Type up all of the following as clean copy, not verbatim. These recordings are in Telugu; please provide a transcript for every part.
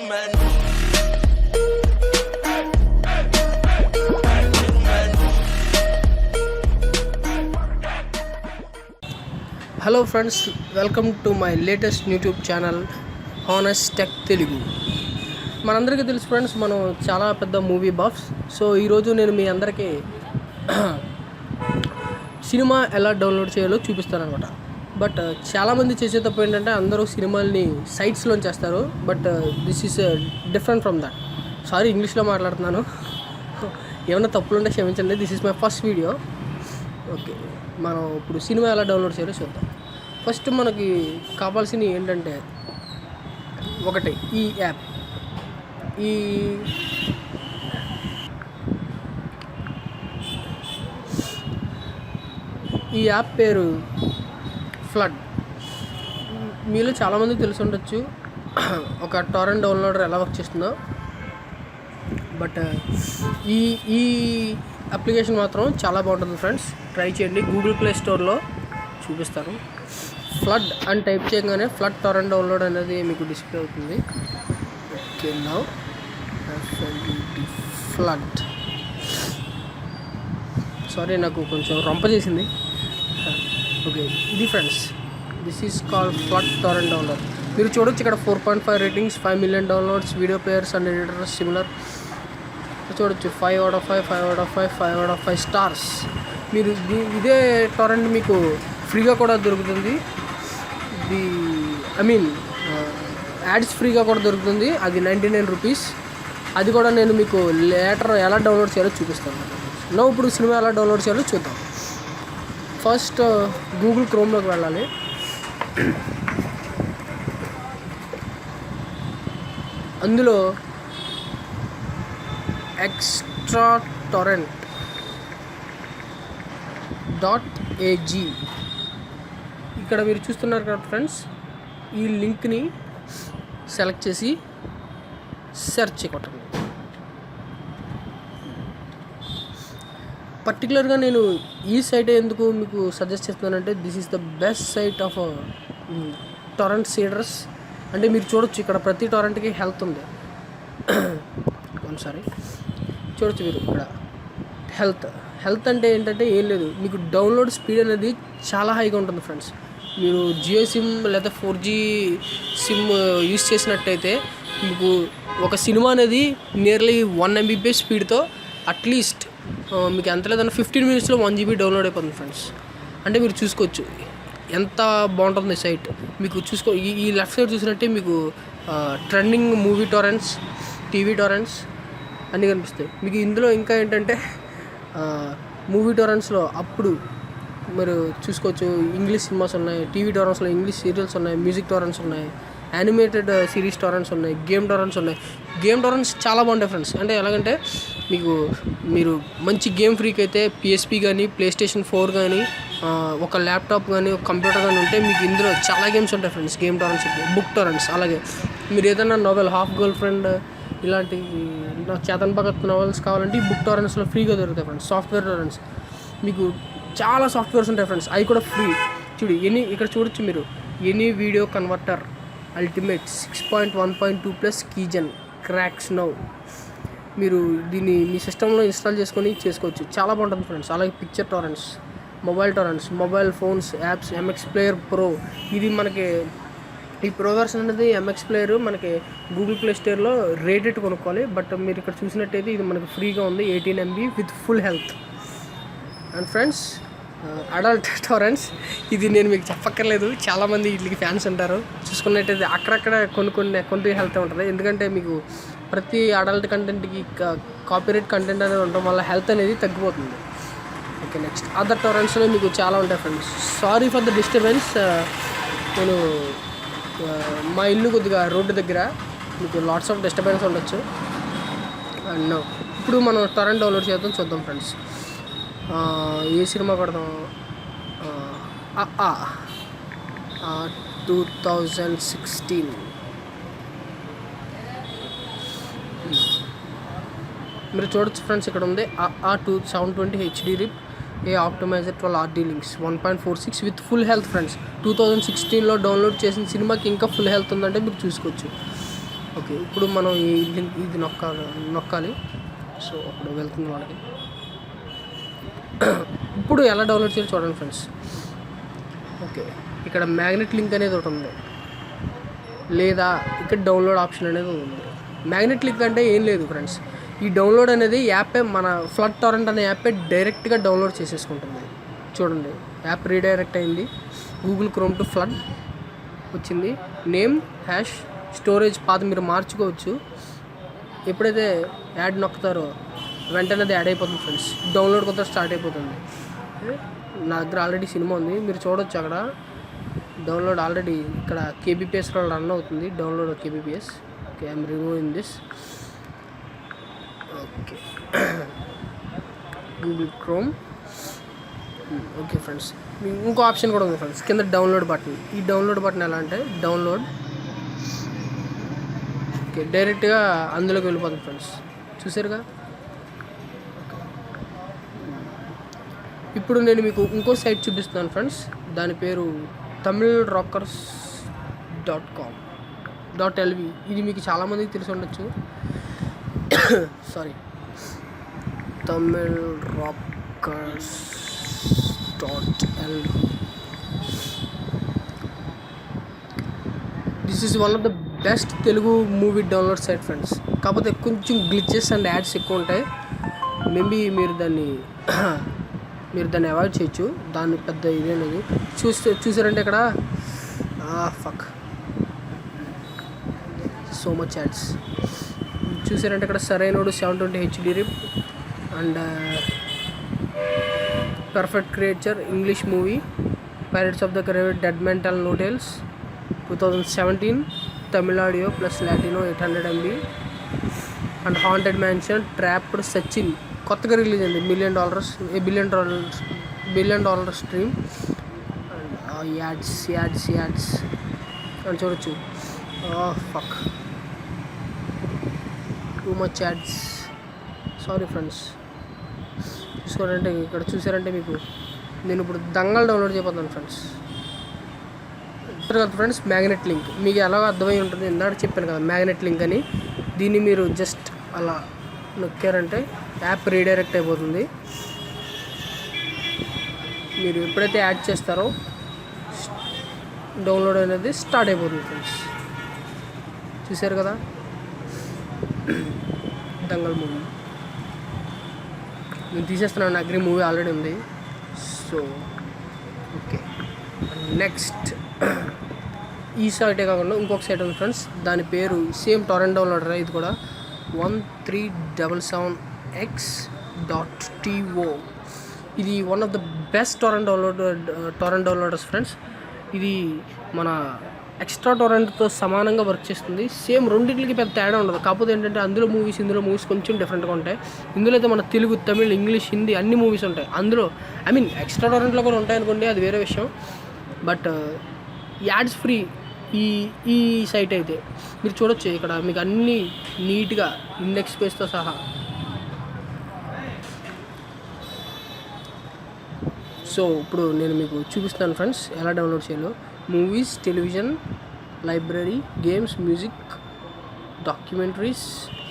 Hello friends, welcome to my latest YouTube channel honest tech Telugu. మనందరికీ తెలుసు ఫ్రెండ్స్, మనం చాలా పెద్ద మూవీ బఫ్స్. సో ఈరోజు నేను మీ అందరికీ సినిమా ఎలా డౌన్లోడ్ చేయాలో చూపిస్తాను అనమాట. బట్ చాలామంది చేసే తప్పు ఏంటంటే అందరూ సినిమాల్ని సైట్స్లో చేస్తారు. But this is different from that. Sorry, ఇంగ్లీష్లో మాట్లాడుతున్నాను. ఏమైనా తప్పులుంటే క్షమించండి. This is my first video. Okay, మనం ఇప్పుడు సినిమా ఎలా డౌన్లోడ్ చేయాలో చూద్దాం. ఫస్ట్ మనకి కావాల్సినవి ఏంటంటే, ఒకటి ఈ యాప్. ఈ యాప్ పేరు ఫ్లడ్. మీలో చాలామందికి తెలిసి ఉండొచ్చు ఒక టొరెంట్ డౌన్లోడర్ ఎలా వర్క్ చేస్తుందో. బట్ ఈ అప్లికేషన్ మాత్రం చాలా బాగుంటుంది ఫ్రెండ్స్, ట్రై చేయండి. గూగుల్ ప్లే స్టోర్లో చూపిస్తాను. ఫ్లడ్ అని టైప్ చేయగానే ఫ్లడ్ టొరెంట్ డౌన్లోడ్ అనేది మీకు డిస్ప్లే అవుతుంది. Okay, now flood. సారీ, నాకు కొంచెం రొంప చేసింది. ఓకే, ఇది friends, this is called flood Torrent download. మీరు చూడొచ్చు ఇక్కడ 4.5 ratings, 5 million downloads, video players and editors similar. చూడొచ్చు 5 out of 5, 5 out of 5, 5 out of 5 stars. మీరు ఇదే టొరెంట్ మీకు ఫ్రీగా కూడా దొరుకుతుంది. యాడ్స్ ఫ్రీగా కూడా దొరుకుతుంది. అది 99 రూపీస్. అది కూడా నేను మీకు లేటర్ ఎలా డౌన్లోడ్ చేయాలో చూపిస్తాను. ఇప్పుడు సినిమా ఎలా డౌన్లోడ్ చేయాలో చూద్దాం. ఫస్ట్ గూగుల్ క్రోమ్లోకి వెళ్ళాలి. అందులో extratorrent.ag ఇక్కడ మీరు చూస్తున్నారు కదా ఫ్రెండ్స్, ఈ లింక్ని సెలెక్ట్ చేసి సెర్చ్ కొట్టండి. పర్టికులర్గా నేను ఈ సైట్ ఎందుకు మీకు సజెస్ట్ చేస్తున్నానంటే, this is the best site of torrent seeders. అంటే మీరు చూడొచ్చు ఇక్కడ ప్రతి టొరెంట్కి హెల్త్ ఉంది. సారీ, చూడొచ్చు మీరు ఇక్కడ హెల్త్ అంటే ఏంటంటే ఏం లేదు, మీకు డౌన్లోడ్ స్పీడ్ అనేది చాలా హైగా ఉంటుంది ఫ్రెండ్స్. మీరు జియో సిమ్ లేదా 4G సిమ్ యూస్ చేసినట్టయితే మీకు ఒక సినిమా అనేది నియర్లీ 1 MB స్పీడ్తో అట్లీస్ట్ మీకు ఎంత లేదన్నా 15 minutesలో 1 GB డౌన్లోడ్ అయిపోతుంది ఫ్రెండ్స్. అంటే మీరు చూసుకోవచ్చు ఎంత బాగుంటుంది సైట్. మీకు ఈ లెఫ్ట్ సైడ్ చూసినట్టే మీకు trending movie torrents, TV torrents అన్నీ కనిపిస్తాయి మీకు. ఇందులో ఇంకా ఏంటంటే మూవీ టొరెంట్స్లో అప్పుడు మీరు చూసుకోవచ్చు ఇంగ్లీష్ సినిమాస్ ఉన్నాయి, టీవీ టొరెంట్స్లో ఇంగ్లీష్ సీరియల్స్ ఉన్నాయి, మ్యూజిక్ టొరెంట్స్ ఉన్నాయి, యానిమేటెడ్ సిరీస్ టొరెంట్స్ ఉన్నాయి, గేమ్ టొరెంట్స్ ఉన్నాయి. గేమ్ టొరెంట్స్ చాలా బాగుంటాయి ఫ్రెండ్స్. అంటే ఎలాగంటే మీరు మంచి గేమ్ ఫ్రీక్ అయితే PSP కానీ, PlayStation 4 కానీ, ఒక ల్యాప్టాప్ కానీ, ఒక కంప్యూటర్ కానీ ఉంటే మీకు ఇందులో చాలా గేమ్స్ ఉంటాయి friends. Game torrents, book torrents. అలాగే మీరు ఏదైనా నోవెల్, హాఫ్ గర్ల్ ఫ్రెండ్ ఇలాంటి చేతన్ భగత్ నవల్స్ కావాలంటే ఈ బుక్ టొరెంట్స్లో ఫ్రీగా దొరుకుతాయి ఫ్రెండ్స్. సాఫ్ట్వేర్ టొరెంట్స్ మీకు చాలా సాఫ్ట్వేర్స్ ఉంటాయి ఫ్రెండ్స్, అవి కూడా ఫ్రీ. చూడు ఇక్కడ చూడొచ్చు మీరు, any video converter ultimate 6.1.2+ keygen cracks now. మీరు దీన్ని మీ సిస్టంలో ఇన్స్టాల్ చేసుకొని చేసుకోవచ్చు. చాలా బాగుంటుంది ఫ్రెండ్స్. అలాగే picture torrents, mobile torrents, mobile phones apps, MX Player Pro. ఇది మనకి ఈ ప్రో వెర్షన్ అనేది MX Player మనకి గూగుల్ ప్లే స్టోర్లో రేటెడ్ కొనుక్కోవాలి. బట్ మీరు ఇక్కడ చూసినట్టయితే ఇది మనకి ఫ్రీగా ఉంది, 18 MB with full health. And friends, adult torrents, ఇది నేను మీకు చెప్పక్కర్లేదు, చాలామంది వీటికి ఫ్యాన్స్ ఉంటారు. చూసుకున్నట్టయితే అక్కడక్కడ కొన్ని హెల్త్ ఉంటుంది. ఎందుకంటే మీకు ప్రతి అడల్ట్ కంటెంట్కి కాపీరైట్ కంటెంట్ అనేది ఉండడం వల్ల హెల్త్ అనేది తగ్గిపోతుంది. ఓకే, నెక్స్ట్ అదర్ టొరెంట్స్లో మీకు చాలా ఉంటాయి friends. Sorry for the disturbance. నేను మా ఇల్లు కొద్దిగా రోడ్డు దగ్గర, మీకు లాట్స్ ఆఫ్ డిస్టర్బెన్స్ ఉండొచ్చు. అండ్ ఇప్పుడు మనం టొరెంట్ డౌన్లోడ్ చేద్దాం, చూద్దాం ఫ్రెండ్స్. ఏ సినిమా కొడదాం? 2016. మీరు చూడొచ్చు ఫ్రెండ్స్, ఇక్కడ ఉంది 720 HD rip, a optimizer 12 RD links, 1.46 with full health friends. 2016లో డౌన్లోడ్ చేసిన సినిమాకి ఇంకా ఫుల్ హెల్త్ ఉందంటే మీరు చూసుకోవచ్చు. ఓకే, ఇప్పుడు మనం ఈ లింక్ ఇది నొక్కాలి. సో అప్పుడు వెళ్తుంది వాళ్ళకి. ఇప్పుడు ఎలా డౌన్లోడ్ చేయాలి చూడండి ఫ్రెండ్స్. ఓకే, ఇక్కడ మ్యాగ్నెట్ లింక్ అనేది ఒకటి ఉంది, లేదా ఇక్కడ డౌన్లోడ్ ఆప్షన్ అనేది ఉంది. మ్యాగ్నెట్ లింక్ అంటే ఏం లేదు ఫ్రెండ్స్, ఈ డౌన్లోడ్ అనేది యాపే మన ఫ్లడ్ టొరెంట్ అనే యాపే డైరెక్ట్గా డౌన్లోడ్ చేసేసుకుంటుంది. చూడండి, యాప్ రీడైరెక్ట్ అయింది. గూగుల్ క్రోమ్ టు ఫ్లడ్ వచ్చింది. నేమ్ హ్యాష్ స్టోరేజ్ పాత మీరు మార్చుకోవచ్చు. ఎప్పుడైతే యాడ్ నొక్కుతారో వెంటనే అది యాడ్ అయిపోతుంది ఫ్రెండ్స్. డౌన్లోడ్ కొత్త స్టార్ట్ అయిపోతుంది. నా దగ్గర ఆల్రెడీ సినిమా ఉంది, మీరు చూడొచ్చు అక్కడ డౌన్లోడ్ ఆల్రెడీ. ఇక్కడ కేబీపీఎస్లో రన్ అవుతుంది download KBPS. Okay, I'm removing this. Okay, Google chrome. Okay friends, ఇంకో ఆప్షన్ కూడా ఉంది ఫ్రెండ్స్ కింద, డౌన్లోడ్ బటన్. ఈ డౌన్లోడ్ బటన్ ఎలా అంటే డౌన్లోడ్. ఓకే, డైరెక్ట్గా అందులోకి వెళ్ళిపోతుంది ఫ్రెండ్స్, చూసారుగా. ఇప్పుడు నేను మీకు ఇంకో సైట్ చూపిస్తున్నాను ఫ్రెండ్స్, దాని పేరు tamilrockers.com.lv. ఇది మీకు చాలామందికి తెలిసి ఉండొచ్చు. Sorry, tamilrockers.lv. This is one of the best Telugu movie download site friends. కాకపోతే కొంచెం గ్లిచెస్ అండ్ యాడ్స్ ఎక్కువ ఉంటాయి. మేబీ మీరు దాన్ని అవాయిడ్ చేయొచ్చు, దాన్ని పెద్ద ఇదే లేదు. చూసారంటే ఇక్కడ ఫక్ సో మచ్ యాడ్స్. చూసారంటే ఇక్కడ Sarrainodu 720 HD rip and perfect creature English movie, pirates of the Caribbean, dead men tell no tales 2017, Tamil audio plus latino 800 MB and haunted mansion, trapped Sachin కొత్తగా రిలీజ్ అయింది, billion dollar stream. And ads అని చూడొచ్చు. Fuck too much ads, sorry friends. చూసుకోవాలంటే ఇక్కడ చూసారంటే మీకు నేను ఇప్పుడు దంగల్ డౌన్లోడ్ చేయబోతున్నాను ఫ్రెండ్స్. కదా ఫ్రెండ్స్, మ్యాగ్నెట్ లింక్ మీకు ఎలాగో అర్థమై ఉంటుంది, ఇందాక చెప్పాను కదా మ్యాగ్నెట్ లింక్ అని. దీన్ని మీరు జస్ట్ అలా నొక్కారంటే యాప్ రీడైరెక్ట్ అయిపోతుంది. మీరు ఎప్పుడైతే యాడ్ చేస్తారో డౌన్లోడ్ అనేది స్టార్ట్ అయిపోతుంది ఫ్రెండ్స్. చూసారు కదా దంగల్ మూవీ. నేను తీసేస్తున్నాను, అగ్రి మూవీ ఆల్రెడీ ఉంది. సో ఓకే, నెక్స్ట్ ఈ సైటే కాకుండా ఇంకొక సైట్ ఉంది ఫ్రెండ్స్, దాని పేరు సేమ్ టొరెంట్ డౌన్లోడర్. ఇది కూడా 1377x.to. ఇది one of the best Torrent downloaders friends. ఇది మన ఎక్స్ట్రా టొరెంట్తో సమానంగా వర్క్ చేస్తుంది. సేమ్ రెండింటికి పెద్ద తేడా ఉండదు. కాకపోతే ఏంటంటే ఇందులో మూవీస్ కొంచెం డిఫరెంట్గా ఉంటాయి. ఇందులో అయితే మన తెలుగు, తమిళ్, ఇంగ్లీష్, హిందీ అన్ని మూవీస్ ఉంటాయి అందులో. ఎక్స్ట్రా టొరెంట్లో కూడా ఉంటాయి అనుకోండి, అది వేరే విషయం. బట్ యాడ్స్ ఫ్రీ ఈ సైట్ అయితే మీరు చూడొచ్చు. ఇక్కడ మీకు అన్నీ నీట్గా ఇండెక్స్ స్పేస్తో సహా. సో ఇప్పుడు నేను మీకు చూపిస్తాను ఫ్రెండ్స్ ఎలా డౌన్లోడ్ చేయాలో. Movies, television, library, games, music, documentaries,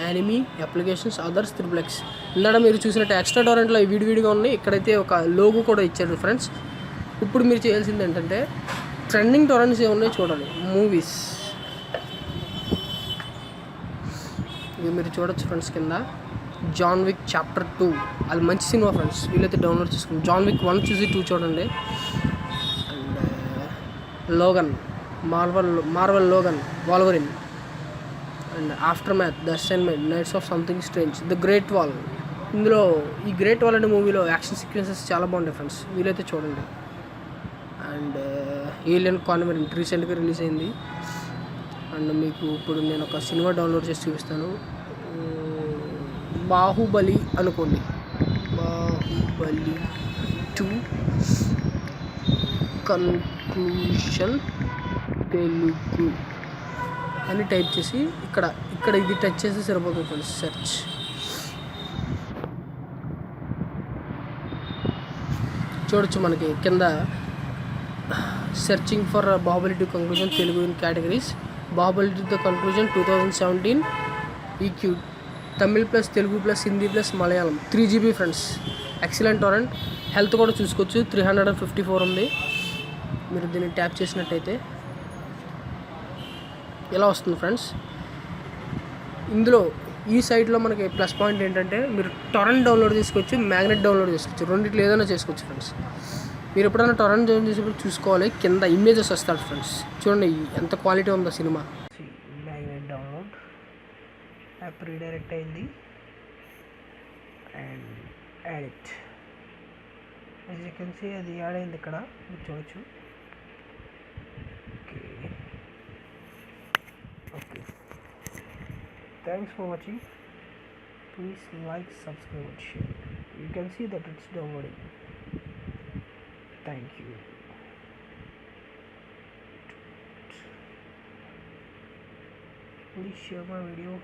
anime, applications, others, triplex. ఇందాక మీరు చూసినట్టు ఎక్స్ట్రా టొరెంట్లో విడివిడిగా ఉన్నాయి. ఇక్కడైతే ఒక లోగో కూడా ఇచ్చారు ఫ్రెండ్స్. ఇప్పుడు మీరు చేయాల్సింది ఏంటంటే ట్రెండింగ్ టొరెంట్స్ ఏమున్నాయో చూడాలి. మూవీస్ ఇవి మీరు చూడొచ్చు ఫ్రెండ్స్. కింద జాన్ విక్ చాప్టర్ 2, అది మంచి సినిమా ఫ్రెండ్స్, వీళ్ళైతే డౌన్లోడ్ చేసుకుని. జాన్ విక్ 1 చూసి 2 చూడండి. And Logan, marvel Logan, Wolverine, and after math, the assignment, nights of something strange, the great wall. ఇందులో ఈ గ్రేట్ వాల్ అనే మూవీలో యాక్షన్ సీక్వెన్సెస్ చాలా బాగుంటాయి ఫ్రెండ్స్, వీలైతే చూడండి. అండ్ ఏలియన్ కాన్వెంట్ రీసెంట్గా రిలీజ్ అయింది. అండ్ మీకు ఇప్పుడు నేను ఒక సినిమా డౌన్లోడ్ చేసి చూపిస్తాను. బాహుబలి అనుకోండి, బాహుబలి 2 కన్క్లూషన్ తెలుగు అని టైప్ చేసి ఇక్కడ ఇది టచ్ చేసి సరిపోతుంది ఫ్రెండ్స్. సెర్చ్ చూడొచ్చు మనకి కింద searching for Baahubali 2 conclusion Telugu in categories, Baahubali to the conclusion 2017 EQ Tamil plus Telugu plus Hindi plus Malayalam 3 GB friends. Excellent Torrent. Health కూడా చూసుకోవచ్చు, 354 ఉంది. మీరు దీన్ని ట్యాప్ చేసినట్టయితే ఇలా వస్తుంది ఫ్రెండ్స్. ఇందులో ఈ సైట్లో మనకి ప్లస్ పాయింట్ ఏంటంటే మీరు టొరెంట్ డౌన్లోడ్ చేసుకోవచ్చు, మ్యాగ్నెట్ డౌన్లోడ్ చేసుకోవచ్చు, రెండిట్లో ఏదైనా చేసుకోవచ్చు ఫ్రెండ్స్. మీరు ఎప్పుడైనా టొరెంట్ డౌన్లోడ్ చేసేప్పుడు చూసుకోవాలి, కింద ఇమేజెస్ వస్తాడు ఫ్రెండ్స్. చూడండి ఎంత క్వాలిటీ ఉందో సినిమా. మ్యాగ్నెట్ డౌన్లోడ్ యాప్ రీడైరెక్ట్ అయింది and add it. As you can see అది యాడ్ అయింది ఇక్కడ మీరు చూడొచ్చు. Okay, thanks for watching. Please like, subscribe and share. You can see that it's downloading. Thank you. Please share my video.